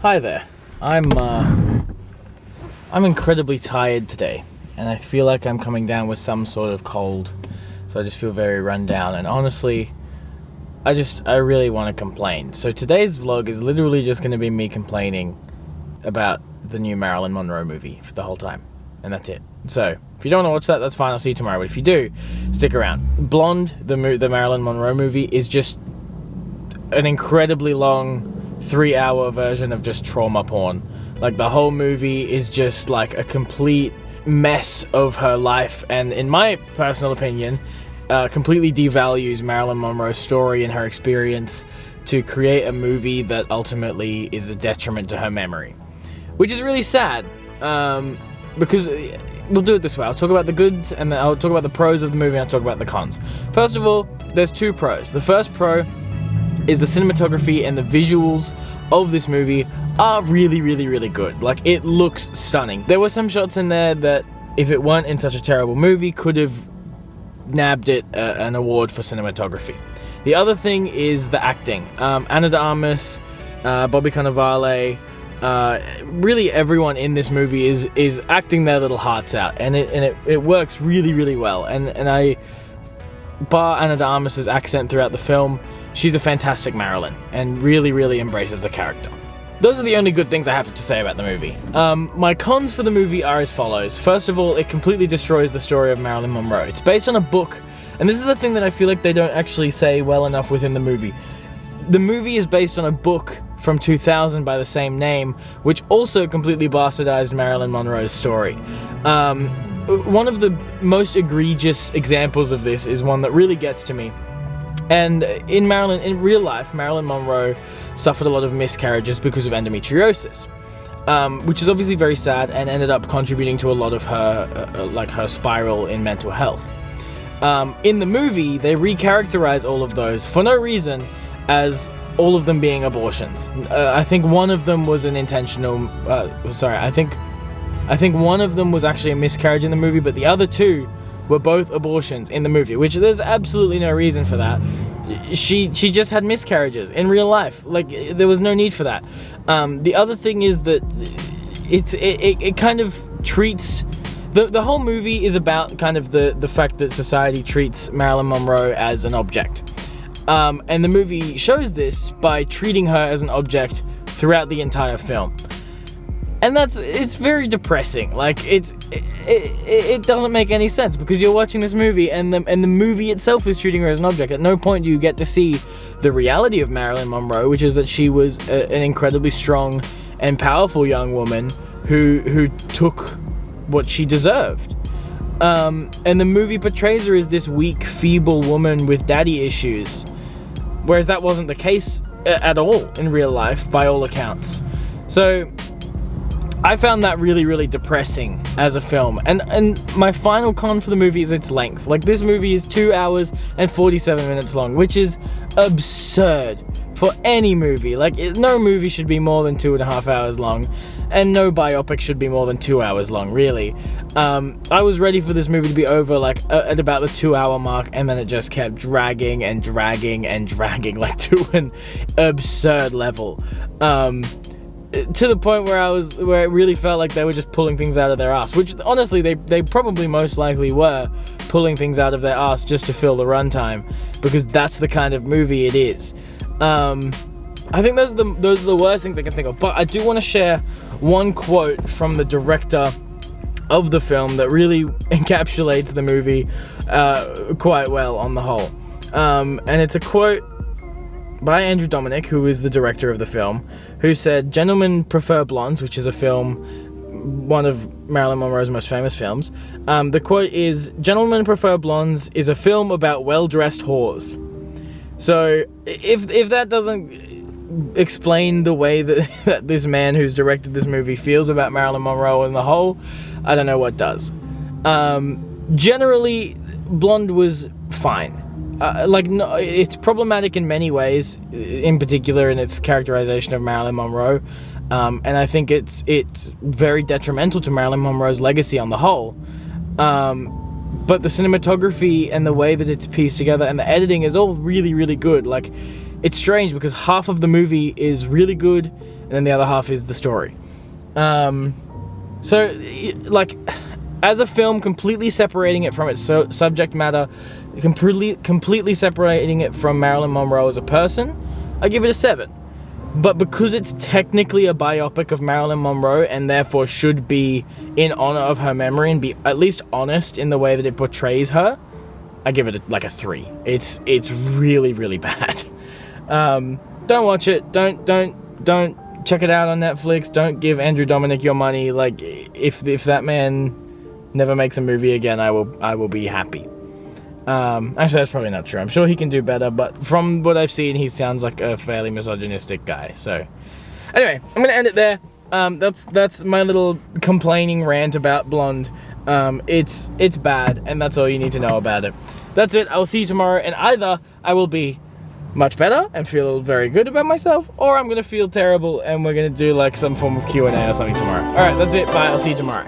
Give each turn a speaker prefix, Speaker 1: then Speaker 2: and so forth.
Speaker 1: Hi there. I'm incredibly tired today, and I feel like I'm coming down with some sort of cold, so I just feel very run down, and honestly, I really want to complain. So today's vlog is literally just going to be me complaining about the new Marilyn Monroe movie for the whole time, and that's it. So, if you don't want to watch that, that's fine, I'll see you tomorrow, but if you do, stick around. Blond, the Marilyn Monroe movie, is just an incredibly long 3-hour version of just trauma porn. Like, the whole movie is just like a complete mess of her life, and in my personal opinion, completely devalues Marilyn Monroe's story and her experience to create a movie that ultimately is a detriment to her memory. Which is really sad, because we'll do it this way. I'll talk about the goods, and then I'll talk about the pros of the movie, and I'll talk about the cons. First of all, there's two pros. The first pro is the cinematography and the visuals of this movie are really, really, really good. Like, it looks stunning. There were some shots in there that, if it weren't in such a terrible movie, could have nabbed it an award for cinematography. The other thing is the acting. Ana de Armas, Bobby Cannavale, really everyone in this movie is acting their little hearts out, and it works really, really well. And I, bar Ana de Armas' accent throughout the film, she's a fantastic Marilyn, and really, really embraces the character. Those are the only good things I have to say about the movie. My cons for the movie are as follows. First of all, it completely destroys the story of Marilyn Monroe. It's based on a book, and this is the thing that I feel like they don't actually say well enough within the movie. The movie is based on a book from 2000 by the same name, which also completely bastardized Marilyn Monroe's story. One of the most egregious examples of this is one that really gets to me. And in real life, Marilyn Monroe suffered a lot of miscarriages because of endometriosis, which is obviously very sad and ended up contributing to a lot of her, her spiral in mental health. In the movie, they recharacterize all of those for no reason as all of them being abortions. I think one of them was an intentional. I think one of them was actually a miscarriage in the movie, but the other two were both abortions in the movie, which there's absolutely no reason for that. She just had miscarriages in real life. Like, there was no need for that. The other thing is that it kind of treats the whole movie is about kind of the fact that society treats Marilyn Monroe as an object, and the movie shows this by treating her as an object throughout the entire film. And it's very depressing. Like, it doesn't make any sense, because you're watching this movie and the movie itself is treating her as an object. At no point do you get to see the reality of Marilyn Monroe, which is that she was an incredibly strong and powerful young woman who took what she deserved. And the movie portrays her as this weak, feeble woman with daddy issues, whereas that wasn't the case at all in real life, by all accounts. So I found that really, really depressing as a film. And my final con for the movie is its length. Like, this movie is 2 hours and 47 minutes long, which is absurd for any movie. Like, no movie should be more than 2.5 hours long, and no biopic should be more than 2 hours long, really. I was ready for this movie to be over, like, at about the 2-hour mark, and then it just kept dragging and dragging and dragging, like, to an absurd level. To the point where it really felt like they were just pulling things out of their ass, which honestly they probably most likely were pulling things out of their ass just to fill the runtime, because that's the kind of movie it is. I think those are the worst things I can think of. But I do want to share one quote from the director of the film that really encapsulates the movie quite well on the whole. And it's a quote by Andrew Dominic, who is the director of the film, who said, "Gentlemen prefer blondes," which is a film, one of Marilyn Monroe's most famous films. The quote is, "Gentlemen Prefer Blondes is a film about well-dressed whores." So, if that doesn't explain the way that this man who's directed this movie feels about Marilyn Monroe in the whole, I don't know what does. Generally, Blonde was fine. No, it's problematic in many ways, in particular in its characterization of Marilyn Monroe, and I think it's very detrimental to Marilyn Monroe's legacy on the whole. But the cinematography and the way that it's pieced together and the editing is all really, really good. Like, it's strange because half of the movie is really good and then the other half is the story. So, like, as a film, completely separating it from its subject matter, completely separating it from Marilyn Monroe as a person, I give it a 7. But because it's technically a biopic of Marilyn Monroe and therefore should be in honor of her memory and be at least honest in the way that it portrays her, I give it like a 3. It's really, really bad. Don't watch it. Don't check it out on Netflix. Don't give Andrew Dominic your money. Like, if that man never makes a movie again, I will be happy. Actually, that's probably not true. I'm sure he can do better, but from what I've seen, he sounds like a fairly misogynistic guy. So, anyway, I'm gonna end it there. That's my little complaining rant about Blonde. It's bad, and that's all you need to know about it. That's it. I'll see you tomorrow, and either I will be much better and feel very good about myself, or I'm gonna feel terrible, and we're gonna do like some form of Q&A or something tomorrow. All right, that's it. Bye. I'll see you tomorrow.